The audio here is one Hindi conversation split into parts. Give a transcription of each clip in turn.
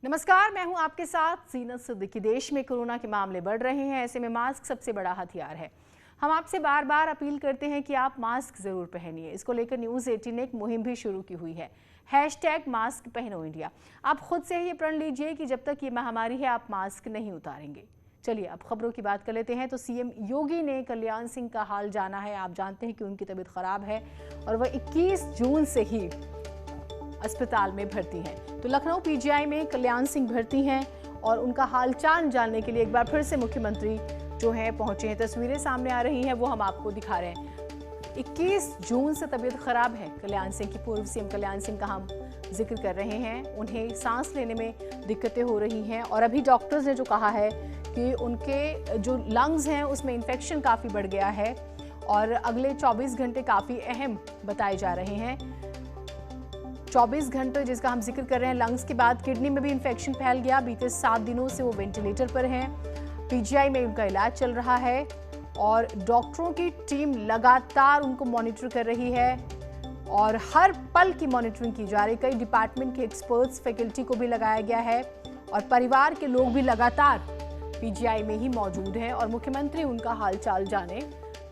नमस्कार, मैं हूं आपके साथ जीनत सिद्दीकी। देश में कोरोना के मामले बढ़ रहे हैं, ऐसे में मास्क सबसे बड़ा हथियार है। हम आपसे बार बार अपील करते हैं कि आप मास्क जरूर पहनिए। इसको लेकर न्यूज़ 18 ने एक मुहिम भी शुरू की हुई है, #मास्क पहनो इंडिया। आप खुद से ही प्रण लीजिए कि जब तक ये महामारी है आप मास्क नहीं उतारेंगे। चलिए अब खबरों की बात कर लेते हैं। तो सीएम योगी ने कल्याण सिंह का हाल जाना है। आप जानते हैं कि उनकी तबीयत खराब है और वह 21 जून से ही अस्पताल में भर्ती हैं। तो लखनऊ पीजीआई में कल्याण सिंह भर्ती हैं और उनका हालचाल जानने के लिए एक बार फिर से मुख्यमंत्री जो हैं पहुंचे हैं। तस्वीरें सामने आ रही हैं, वो हम आपको दिखा रहे हैं। 21 जून से तबीयत खराब है कल्याण सिंह की। पूर्व सीएम कल्याण सिंह का हम जिक्र कर रहे हैं। उन्हें सांस लेने में दिक्कतें हो रही हैं और अभी डॉक्टर्स ने जो कहा है कि उनके जो लंग्स हैं उसमें इन्फेक्शन काफ़ी बढ़ गया है और अगले 24 घंटे काफ़ी अहम बताए जा रहे हैं। 24 घंटे जिसका हम जिक्र कर रहे हैं। लंग्स के बाद किडनी में भी इन्फेक्शन फैल गया। बीते 7 दिनों से वो वेंटिलेटर पर हैं। पीजीआई में उनका इलाज चल रहा है और डॉक्टरों की टीम लगातार उनको मॉनिटर कर रही है और हर पल की मॉनिटरिंग की जा रही है। कई डिपार्टमेंट के एक्सपर्ट्स, फैकल्टी को भी लगाया गया है और परिवार के लोग भी लगातार पीजीआई में ही मौजूद हैं और मुख्यमंत्री उनका हालचाल जाने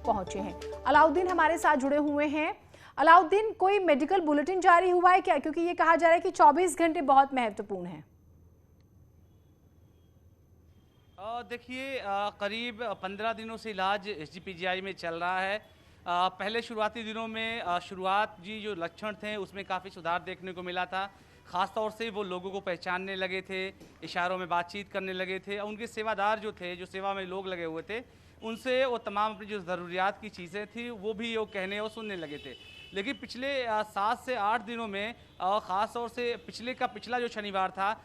पहुंचे हैं। अलाउद्दीन हमारे साथ जुड़े हुए हैं। अलाउद्दीन, कोई मेडिकल बुलेटिन जारी हुआ है क्या? क्योंकि ये कहा जा रहा है कि 24 घंटे बहुत महत्वपूर्ण है। देखिए, करीब 15 दिनों से इलाज एसजीपीजीआई में चल रहा है। पहले शुरुआती दिनों में शुरुआती जो लक्षण थे उसमें काफ़ी सुधार देखने को मिला था। ख़ास तौर से वो लोगों को पहचानने लगे थे, इशारों में बातचीत करने लगे थे। उनके सेवादार जो थे, जो सेवा में लोग लगे हुए थे, उनसे वो तमाम अपनी जो ज़रूरियात की चीज़ें थी वो भी वो कहने और सुनने लगे थे। लेकिन पिछले 7 से 8 दिनों में ख़ास तौर से पिछला जो शनिवार था,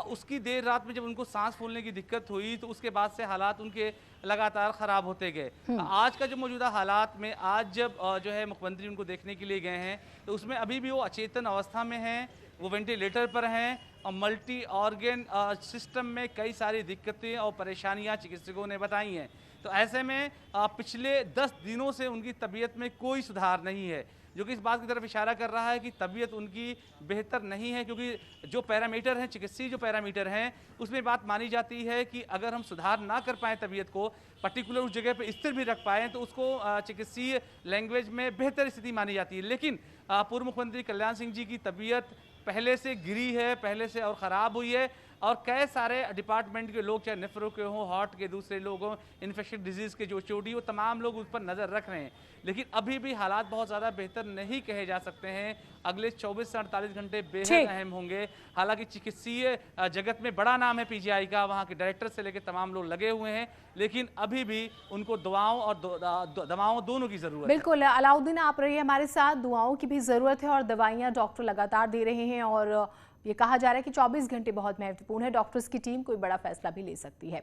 उसकी देर रात में जब उनको सांस फूलने की दिक्कत हुई तो उसके बाद से हालात उनके लगातार ख़राब होते गए। आज का जो मौजूदा हालात में आज जब जो है मुख्यमंत्री उनको देखने के लिए गए हैं तो उसमें अभी भी वो अचेतन अवस्था में हैं, वो वेंटिलेटर पर हैं और मल्टी ऑर्गन सिस्टम में कई सारी दिक्कतें और परेशानियां चिकित्सकों ने बताई हैं। तो ऐसे में पिछले 10 दिनों से उनकी तबीयत में कोई सुधार नहीं है, जो कि इस बात की तरफ इशारा कर रहा है कि तबीयत उनकी बेहतर नहीं है। क्योंकि जो पैरामीटर हैं, चिकित्सीय जो पैरामीटर हैं, उसमें बात मानी जाती है कि अगर हम सुधार ना कर पाएँ तबीयत को, पर्टिकुलर उस जगह पे स्थिर भी रख पाएँ, तो उसको चिकित्सीय लैंग्वेज में बेहतर स्थिति मानी जाती है। लेकिन पूर्व मुख्यमंत्री कल्याण सिंह जी की तबीयत पहले से गिरी है, पहले से और ख़राब हुई है और कई सारे डिपार्टमेंट के लोग, चाहे नेफ्रो के हों, हार्ट के दूसरे लोग हों, इन्फेक्शन डिजीज़ के जो चोटी, वो तमाम लोग उस पर नज़र रख रहे हैं। लेकिन अभी भी हालात बहुत ज़्यादा बेहतर नहीं कहे जा सकते हैं। अगले 24 से 48 घंटे बेहद अहम होंगे। हालांकि चिकित्सीय जगत में बड़ा नाम है पीजीआई का, वहाँ के डायरेक्टर से लेकर तमाम लोग लगे हुए हैं, लेकिन अभी भी उनको दुआओं और दवाओं दोनों की ज़रूरत है। बिल्कुल अलाउद्दीन, आप रहिए हमारे साथ। दुआओं की भी ज़रूरत है और दवाइयाँ डॉक्टर लगातार दे रहे हैं और ये कहा जा रहा है कि 24 घंटे बहुत महत्वपूर्ण है। डॉक्टर्स की टीम कोई बड़ा फैसला भी ले सकती है।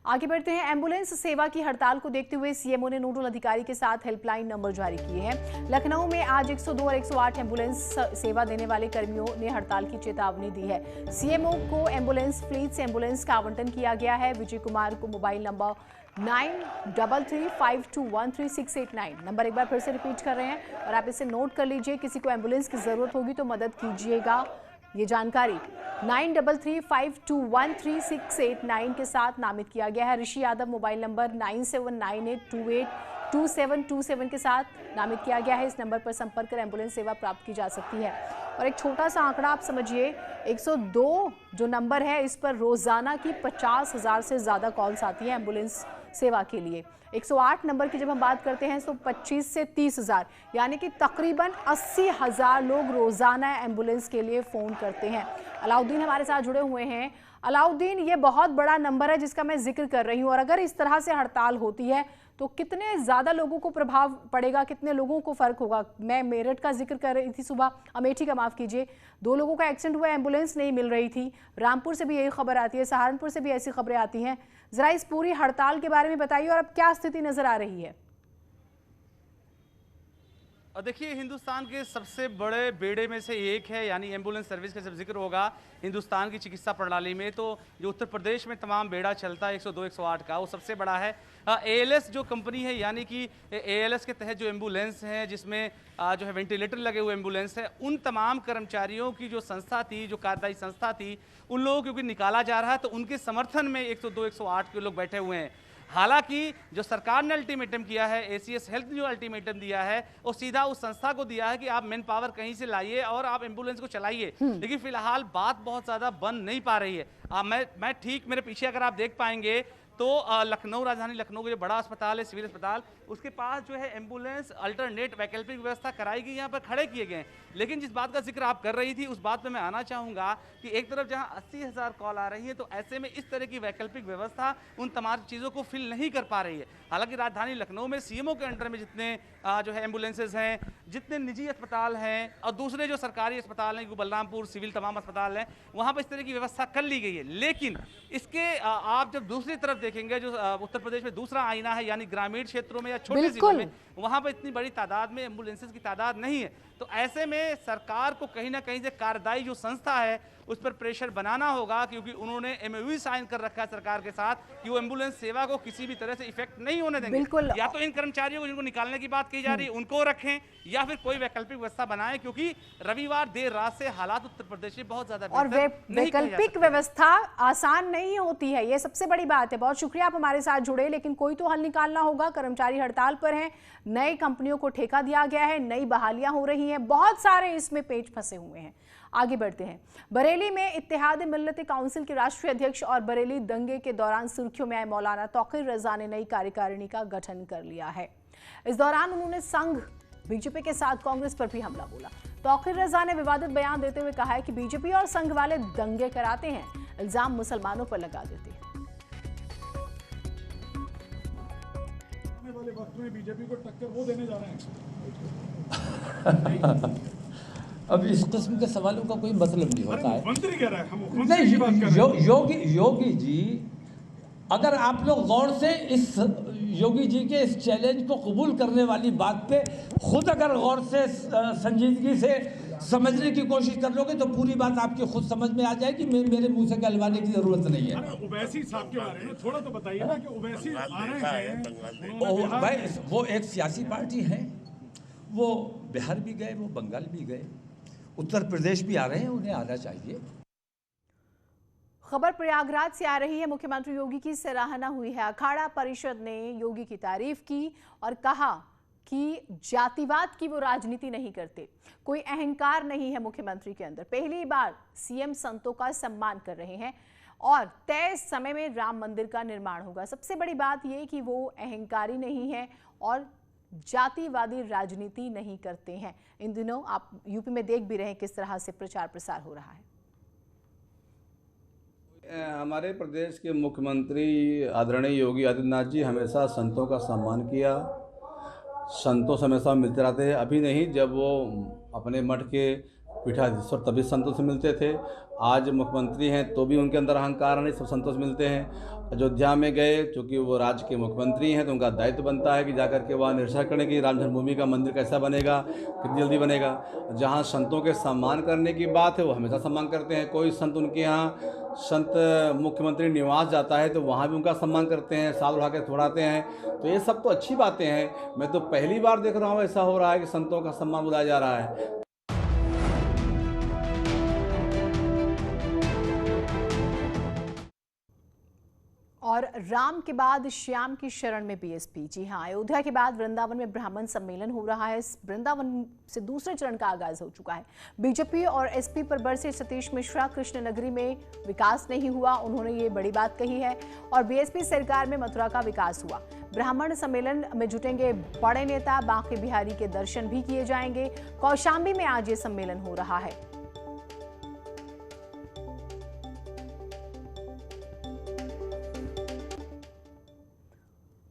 आगे बढ़ते हैं। एम्बुलेंस सेवा की हड़ताल को देखते हुए सीएमओ ने नोडल अधिकारी के साथ हेल्पलाइन नंबर जारी किए हैं। लखनऊ में आज 102 और 108 एम्बुलेंस सेवा देने वाले कर्मियों ने हड़ताल की चेतावनी दी है। सीएमओ को एम्बुलेंस फ्लीट से एम्बुलेंस का आवंटन किया गया है। विजय कुमार को मोबाइल नंबर 9335213689 नंबर एक बार फिर से रिपीट कर रहे हैं और आप इसे नोट कर लीजिए। किसी को एम्बुलेंस की जरूरत होगी तो मदद कीजिएगा। ये जानकारी 9335213689 के साथ नामित किया गया है। ऋषि यादव मोबाइल नंबर 9798282727 के साथ नामित किया गया है। इस नंबर पर संपर्क कर एम्बुलेंस सेवा प्राप्त की जा सकती है। और एक छोटा सा आंकड़ा आप समझिए, 102 जो नंबर है इस पर रोजाना की 50,000 से ज्यादा कॉल्स आती है एम्बुलेंस सेवा के लिए। 108 नंबर की जब हम बात करते हैं तो 25 से 30,000 यानी कि तकरीबन 80,000 लोग रोजाना एम्बुलेंस के लिए फोन करते हैं। अलाउद्दीन हमारे साथ जुड़े हुए हैं। अलाउद्दीन, ये बहुत बड़ा नंबर है जिसका मैं जिक्र कर रही हूँ और अगर इस तरह से हड़ताल होती है तो कितने ज्यादा लोगों को प्रभाव पड़ेगा, कितने लोगों को फर्क होगा? मैं मेरठ का जिक्र कर रही थी सुबह, अमेठी का माफ कीजिए, 2 लोगों का एक्सीडेंट हुआ, एम्बुलेंस नहीं मिल रही थी। रामपुर से भी यही खबर आती है, सहारनपुर से भी ऐसी खबरें आती हैं। जरा इस पूरी हड़ताल के बारे में बताइए और अब क्या स्थिति नजर आ रही है? देखिए, हिंदुस्तान के सबसे बड़े बेड़े में से एक है, यानी एम्बुलेंस सर्विस का जब जिक्र होगा हिंदुस्तान की चिकित्सा प्रणाली में, तो जो उत्तर प्रदेश में तमाम बेड़ा चलता है 102 108 का, वो सबसे बड़ा है। एएलएस जो कंपनी है, यानी कि एएलएस के तहत जो एम्बुलेंस हैं, जिसमें जो है वेंटिलेटर लगे हुए एम्बुलेंस है, उन तमाम कर्मचारियों की जो संस्था थी, जो कार्यदायी संस्था थी, उन लोगों को क्योंकि निकाला जा रहा है, तो उनके समर्थन में 102 108 के लोग बैठे हुए हैं। हालांकि जो सरकार ने अल्टीमेटम किया है, एसीएस हेल्थ ने जो अल्टीमेटम दिया है, वो सीधा उस संस्था को दिया है कि आप मैन पावर कहीं से लाइए और आप एम्बुलेंस को चलाइए। लेकिन फिलहाल बात बहुत ज़्यादा बन नहीं पा रही है। मैं ठीक मेरे पीछे अगर आप देख पाएंगे तो लखनऊ, राजधानी लखनऊ का जो बड़ा अस्पताल है, सिविल अस्पताल, उसके पास जो है एम्बुलेंस अल्टरनेट वैकल्पिक व्यवस्था कराई गई, यहाँ पर खड़े किए गए। लेकिन जिस बात का जिक्र आप कर रही थी, उस बात पे मैं आना चाहूँगा कि एक तरफ जहाँ 80,000 कॉल आ रही है, तो ऐसे में इस तरह की वैकल्पिक व्यवस्था उन तमाम चीज़ों को फिल नहीं कर पा रही है। हालांकि राजधानी लखनऊ में सीएमओ के अंडर में जितने जो है एम्बुलेंसेज हैं, जितने निजी अस्पताल हैं और दूसरे जो सरकारी अस्पताल हैं, बलरामपुर सिविल तमाम अस्पताल हैं, वहाँ पर इस तरह की व्यवस्था कर ली गई है। लेकिन इसके आप जब दूसरी तरफ देखेंगे, जो उत्तर प्रदेश में दूसरा आईना है, यानी ग्रामीण क्षेत्रों में या छोटे जिलों में, वहां पर इतनी बड़ी तादाद में एम्बुलेंसेस की तादाद नहीं है। तो ऐसे में सरकार को कहीं ना कहीं से कार्यदायी जो संस्था है उस पर प्रेशर बनाना होगा, क्योंकि उन्होंने एमओयू साइन कर रखा है सरकार के साथ कि वो एम्बुलेंस सेवा को किसी भी तरह से इफेक्ट नहीं होने देंगे। या तो इन कर्मचारियों को जिनको निकालने की बात की जा रही है उनको रखें, या फिर कोई वैकल्पिक व्यवस्था बनाएं, क्योंकि रविवार देर रात से हालात उत्तर प्रदेश में बहुत ज्यादा और वैकल्पिक व्यवस्था आसान नहीं होती है, ये सबसे बड़ी बात है। बहुत शुक्रिया आप हमारे साथ जुड़े, लेकिन कोई तो हल निकालना होगा। कर्मचारी हड़ताल पर हैं, नई कंपनियों को ठेका दिया गया है, नई बहालियां हो रही हैं, बहुत सारे इसमें पेच फंसे हुए हैं। आगे बढ़ते हैं। बरेली में इत्तेहाद मिल्लत काउंसिल के राष्ट्रीय अध्यक्ष और बरेली दंगे के दौरान सुर्खियों में आए मौलाना तौकीर रजा ने नई कार्यकारिणी का गठन कर लिया है। इस दौरान उन्होंने संघ बीजेपी के साथ कांग्रेस पर भी हमला बोला। तौकीर रजा ने विवादित बयान देते हुए कहा है कि बीजेपी और संघ वाले दंगे कराते हैं, इल्जाम मुसलमानों पर लगा देते हैं। आने वाले वक्त में बीजेपी को टक्कर वो देने जा रहे हैं। अब इस किस्म के सवालों का कोई मतलब नहीं होता है। मंत्री कह रहा है, हम नहीं, योगी जी, अगर आप लोग गौर से इस योगी जी के इस चैलेंज को कबूल करने वाली बात पे खुद अगर गौर से संजीदगी से समझने की कोशिश कर लोगे तो पूरी बात आपकी खुद समझ में आ जाएगी। मेरे मुंह से कहलवाने की जरूरत नहीं है। ओवैसी साहब के बारे में थोड़ा तो बताइए ना कि ओवैसी आ रहे हैं। भाई वो एक सियासी पार्टी है, वो बिहार भी गए, वो बंगाल भी गए, उत्तर प्रदेश भी आ रहे हैं, उन्हें आना चाहिए। खबर प्रयागराज से आ रही है। मुख्यमंत्री योगी की सराहना हुई है। अखाड़ा परिषद ने योगी की तारीफ की और कहा कि जातिवाद की वो राजनीति नहीं करते, कोई अहंकार नहीं है मुख्यमंत्री के अंदर। पहली बार सीएम संतों का सम्मान कर रहे हैं और तय समय में राम मंदिर का निर्माण होगा। सबसे बड़ी बात यह कि वो अहंकारी नहीं है और जातिवादी राजनीति नहीं करते हैं। इन दिनों आप यूपी में देख भी रहे हैं किस तरह से प्रचार प्रसार हो रहा है। हमारे प्रदेश के मुख्यमंत्री आदरणीय योगी आदित्यनाथ जी हमेशा संतों का सम्मान किया, संतों से हमेशा मिलते रहते हैं। अभी नहीं, जब वो अपने मठ के पीठाधीश्वर तभी संतों से मिलते थे। आज मुख्यमंत्री हैं तो भी उनके अंदर अहंकार नहीं, सब संतों से मिलते हैं। अयोध्या में गए, चूँकि वो राज्य के मुख्यमंत्री हैं तो उनका दायित्व बनता है कि जाकर के वहाँ निरीक्षण करें कि राम जन्मभूमि का मंदिर कैसा बनेगा, कितनी जल्दी बनेगा। जहाँ संतों के सम्मान करने की बात है वो हमेशा सम्मान करते हैं। कोई संत उनके यहाँ संत मुख्यमंत्री निवास जाता है तो वहाँ भी उनका सम्मान करते हैं, साथ उठा के छोड़ाते हैं। तो ये सब तो अच्छी बातें हैं। मैं तो पहली बार देख रहा हूँ ऐसा हो रहा है कि संतों का सम्मान बुलाया जा रहा है। और राम के बाद श्याम की शरण में बीएसपी। जी हां, अयोध्या के बाद वृंदावन में ब्राह्मण सम्मेलन हो रहा है। वृंदावन से दूसरे चरण का आगाज हो चुका है। बीजेपी और एसपी पर बरसे सतीश मिश्रा। कृष्णनगरी में विकास नहीं हुआ, उन्होंने ये बड़ी बात कही है। और बीएसपी सरकार में मथुरा का विकास हुआ। ब्राह्मण सम्मेलन में जुटेंगे बड़े नेता, बांके बिहारी के दर्शन भी किए जाएंगे। कौशाम्बी में आज ये सम्मेलन हो रहा है।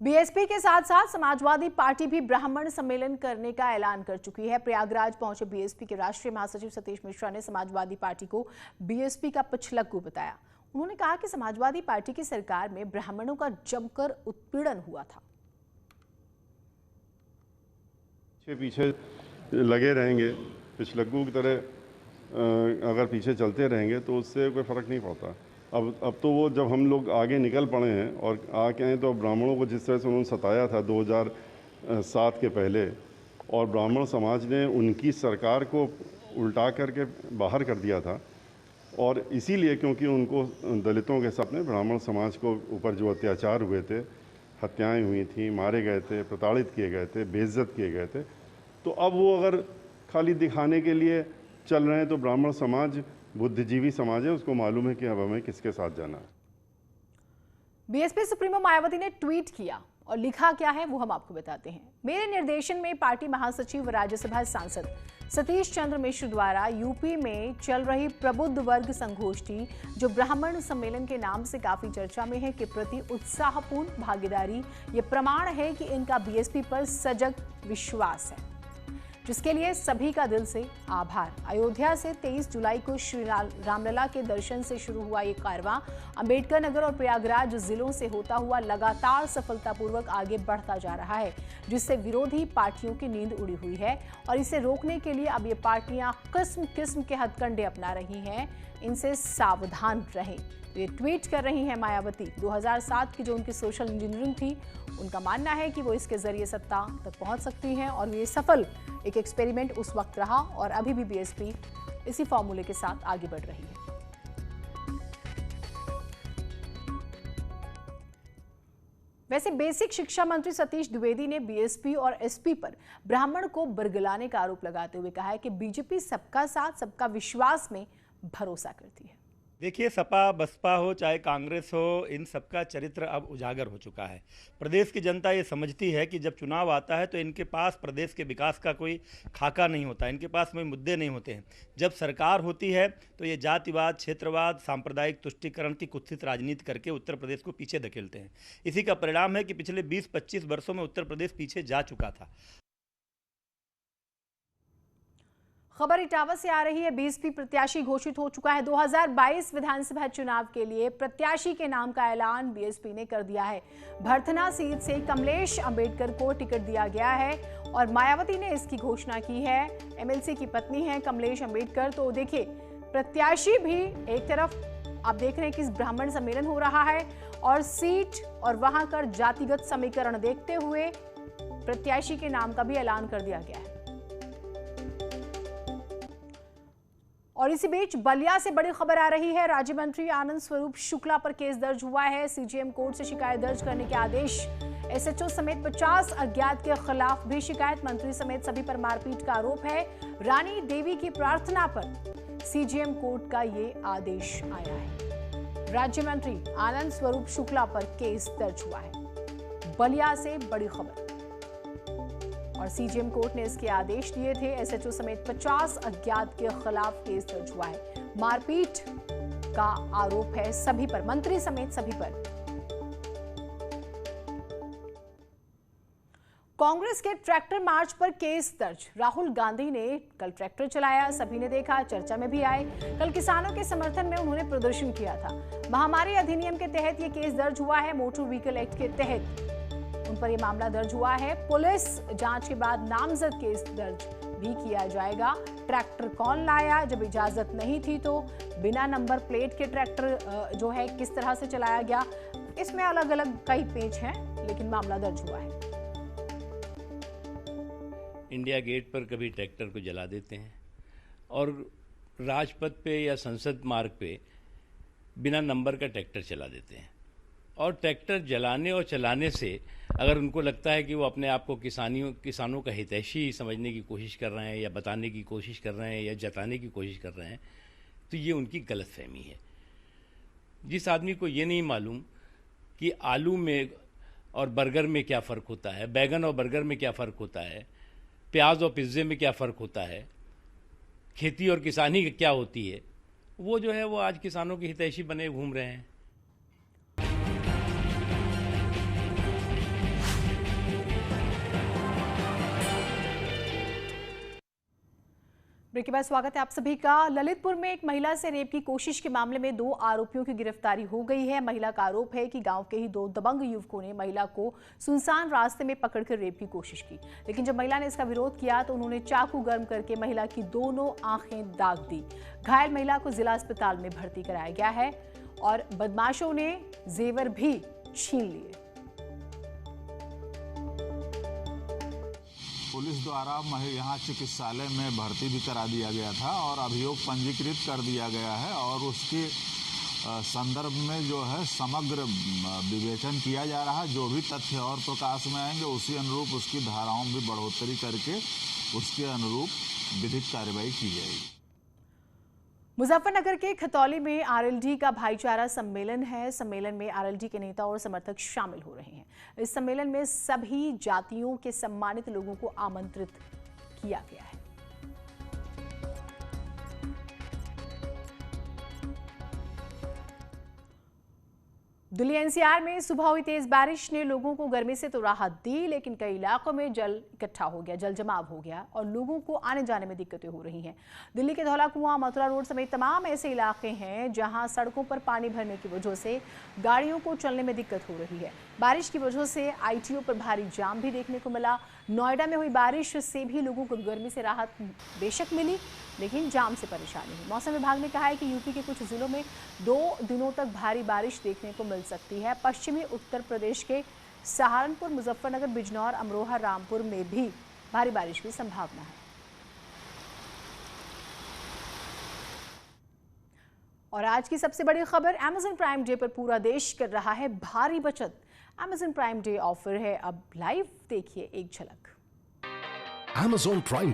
बीएसपी के साथ साथ समाजवादी पार्टी भी ब्राह्मण सम्मेलन करने का ऐलान कर चुकी है। प्रयागराज पहुंचे बीएसपी के राष्ट्रीय महासचिव सतीश मिश्रा ने समाजवादी पार्टी को बीएसपी का पिछलग्गू बताया। उन्होंने कहा कि समाजवादी पार्टी की सरकार में ब्राह्मणों का जमकर उत्पीड़न हुआ था। पीछे लगे रहेंगे, पिछलग्गू की तरह अगर पीछे चलते रहेंगे तो उससे कोई फ़र्क नहीं पड़ता। अब तो वो जब हम लोग आगे निकल पड़े हैं और आके हैं, तो ब्राह्मणों को जिस तरह से उन्होंने सताया था 2007 के पहले, और ब्राह्मण समाज ने उनकी सरकार को उल्टा करके बाहर कर दिया था, और इसीलिए क्योंकि उनको दलितों के साथ में ब्राह्मण समाज को ऊपर जो अत्याचार हुए थे, हत्याएं हुई थी, मारे गए थे, प्रताड़ित किए गए थे, बेइज्जत किए गए थे, तो अब वो अगर खाली दिखाने के लिए चल रहे हैं तो ब्राह्मण समाज बुद्धिजीवी समाज है, उसको मालूम है कि अब हमें किसके साथ जाना है। बीएसपी सुप्रीमो मायावती ने ट्वीट किया और लिखा क्या है वो हम आपको बताते हैं। मेरे निर्देशन में पार्टी महासचिव व राज्यसभा सांसद सतीश चंद्र मिश्र द्वारा यूपी में चल रही प्रबुद्ध वर्ग संगोष्ठी, जो ब्राह्मण सम्मेलन के नाम से काफी चर्चा में है, के प्रति उत्साहपूर्ण भागीदारी ये प्रमाण है कि इनका बीएसपी पर सजग विश्वास है, जिसके लिए सभी का दिल से आभार। अयोध्या से 23 जुलाई को श्री रामलला के दर्शन से शुरू हुआ ये कारवां अंबेडकर नगर और प्रयागराज जिलों से होता हुआ लगातार सफलतापूर्वक आगे बढ़ता जा रहा है, जिससे विरोधी पार्टियों की नींद उड़ी हुई है और इसे रोकने के लिए अब ये पार्टियां किस्म किस्म के हथकंडे अपना रही हैं। इनसे सावधान रहें। ये ट्वीट कर रही हैं मायावती। 2007 की जो उनकी सोशल इंजीनियरिंग थी, उनका मानना है कि वो इसके जरिए सत्ता तक पहुंच सकती हैं और ये सफल एक एक्सपेरिमेंट उस वक्त रहा और अभी भी बीएसपी इसी फॉर्मूले के साथ आगे बढ़ रही है। वैसे बेसिक शिक्षा मंत्री सतीश द्विवेदी ने बीएसपी और एसपी पर ब्राह्मण को बरगलाने का आरोप लगाते हुए कहा है कि बीजेपी सबका साथ सबका विश्वास में भरोसा करती है। देखिए, सपा बसपा हो चाहे कांग्रेस हो, इन सबका चरित्र अब उजागर हो चुका है। प्रदेश की जनता ये समझती है कि जब चुनाव आता है तो इनके पास प्रदेश के विकास का कोई खाका नहीं होता, इनके पास कोई मुद्दे नहीं होते हैं। जब सरकार होती है तो ये जातिवाद, क्षेत्रवाद, सांप्रदायिक तुष्टीकरण की कुत्सित राजनीति करके उत्तर प्रदेश को पीछे धकेलते हैं। इसी का परिणाम है कि पिछले 20-25 वर्षों में उत्तर प्रदेश पीछे जा चुका था। खबर इटावा से आ रही है। बीएसपी प्रत्याशी घोषित हो चुका है। 2022 विधानसभा चुनाव के लिए प्रत्याशी के नाम का ऐलान बीएसपी ने कर दिया है। भरथना सीट से कमलेश अंबेडकर को टिकट दिया गया है और मायावती ने इसकी घोषणा की है। एमएलसी की पत्नी है कमलेश अंबेडकर। तो देखिए, प्रत्याशी भी एक तरफ आप देख रहे हैं कि इस ब्राह्मण सम्मेलन हो रहा है और सीट और वहां का जातिगत समीकरण देखते हुए प्रत्याशी के नाम का भी ऐलान कर दिया गया है। और इसी बीच बलिया से बड़ी खबर आ रही है। राज्य मंत्री आनंद स्वरूप शुक्ला पर केस दर्ज हुआ है। सीजेएम कोर्ट से शिकायत दर्ज करने के आदेश। एसएचओ समेत 50 अज्ञात के खिलाफ भी शिकायत। मंत्री समेत सभी पर मारपीट का आरोप है। रानी देवी की प्रार्थना पर सीजेएम कोर्ट का ये आदेश आया है। राज्य मंत्री आनंद स्वरूप शुक्ला पर केस दर्ज हुआ है। बलिया से बड़ी खबर और सीजेएम कोर्ट ने इसके आदेश दिए थे। एसएचओ समेत 50 अज्ञात के खिलाफ केस दर्ज हुआ है। मारपीट का आरोप है सभी पर, मंत्री समेत सभी पर। कांग्रेस के ट्रैक्टर मार्च पर केस दर्ज। राहुल गांधी ने कल ट्रैक्टर चलाया, सभी ने देखा, चर्चा में भी आए। कल किसानों के समर्थन में उन्होंने प्रदर्शन किया था। महामारी अधिनियम के तहत यह केस दर्ज हुआ है। मोटर व्हीकल एक्ट के तहत उन पर यह मामला दर्ज हुआ है। पुलिस जांच के बाद नामजद केस दर्ज भी किया जाएगा। ट्रैक्टर कौन लाया, जब इजाजत नहीं थी तो बिना नंबर प्लेट के ट्रैक्टर जो है किस तरह से चलाया गया, इसमें अलग अलग कई पेच हैं, लेकिन मामला दर्ज हुआ है। इंडिया गेट पर कभी ट्रैक्टर को जला देते हैं और राजपथ पे या संसद मार्ग पे बिना नंबर का ट्रैक्टर चला देते हैं। और ट्रैक्टर जलाने और चलाने से अगर उनको लगता है कि वो अपने आप को किसानों का हितैषी समझने की कोशिश कर रहे हैं या बताने की कोशिश कर रहे हैं या जताने की कोशिश कर रहे हैं, तो ये उनकी गलतफहमी है। जिस आदमी को ये नहीं मालूम कि आलू में और बर्गर में क्या फ़र्क होता है, बैगन और बर्गर में क्या फ़र्क होता है, प्याज और पिज़्ज़े में क्या फ़र्क होता है, खेती और किसानी क्या होती है, वो जो है वो आज किसानों के हितैषी बने घूम रहे हैं। ब्रेक के बाद स्वागत है आप सभी का। ललितपुर में एक महिला से रेप की कोशिश के मामले में 2 आरोपियों की गिरफ्तारी हो गई है। महिला का आरोप है कि गांव के ही 2 दबंग युवकों ने महिला को सुनसान रास्ते में पकड़कर रेप की कोशिश की, लेकिन जब महिला ने इसका विरोध किया तो उन्होंने चाकू गर्म करके महिला की दोनों आंखें दाग दी। घायल महिला को जिला अस्पताल में भर्ती कराया गया है और बदमाशों ने जेवर भी छीन लिए। पुलिस द्वारा यहाँ चिकित्सालय में भर्ती भी करा दिया गया था और अभियोग पंजीकृत कर दिया गया है और उसके संदर्भ में जो है समग्र विवेचन किया जा रहा है। जो भी तथ्य और प्रकाश में आएंगे उसी अनुरूप उसकी धाराओं में बढ़ोतरी करके उसके अनुरूप विधिक कार्रवाई की जाएगी। मुजफ्फरनगर के खतौली में आरएलडी का भाईचारा सम्मेलन है। सम्मेलन में आरएलडी के नेता और समर्थक शामिल हो रहे हैं। इस सम्मेलन में सभी जातियों के सम्मानित लोगों को आमंत्रित किया गया है। दिल्ली एनसीआर में सुबह हुई तेज बारिश ने लोगों को गर्मी से तो राहत दी, लेकिन कई इलाकों में जल इकट्ठा हो गया, जल जमाव हो गया और लोगों को आने जाने में दिक्कतें हो रही हैं। दिल्ली के धौला कुआं, मथुरा रोड समेत तमाम ऐसे इलाके हैं जहां सड़कों पर पानी भरने की वजह से गाड़ियों को चलने में दिक्कत हो रही है। बारिश की वजह से आईटीओ पर भारी जाम भी देखने को मिला। नोएडा में हुई बारिश से भी लोगों को गर्मी से राहत बेशक मिली, लेकिन जाम से परेशानी हुई। मौसम विभाग ने कहा है कि यूपी के कुछ जिलों में 2 दिनों तक भारी बारिश देखने को मिल सकती है। पश्चिमी उत्तर प्रदेश के सहारनपुर, मुजफ्फरनगर, बिजनौर, अमरोहा, रामपुर में भी भारी बारिश की संभावना है। और आज की सबसे बड़ी खबर, अमेज़न प्राइम डे पर पूरा देश कर रहा है भारी बचत। अमेज़न प्राइम डे ऑफर है अब लाइव, देखिए एक झलक। Amazon Prime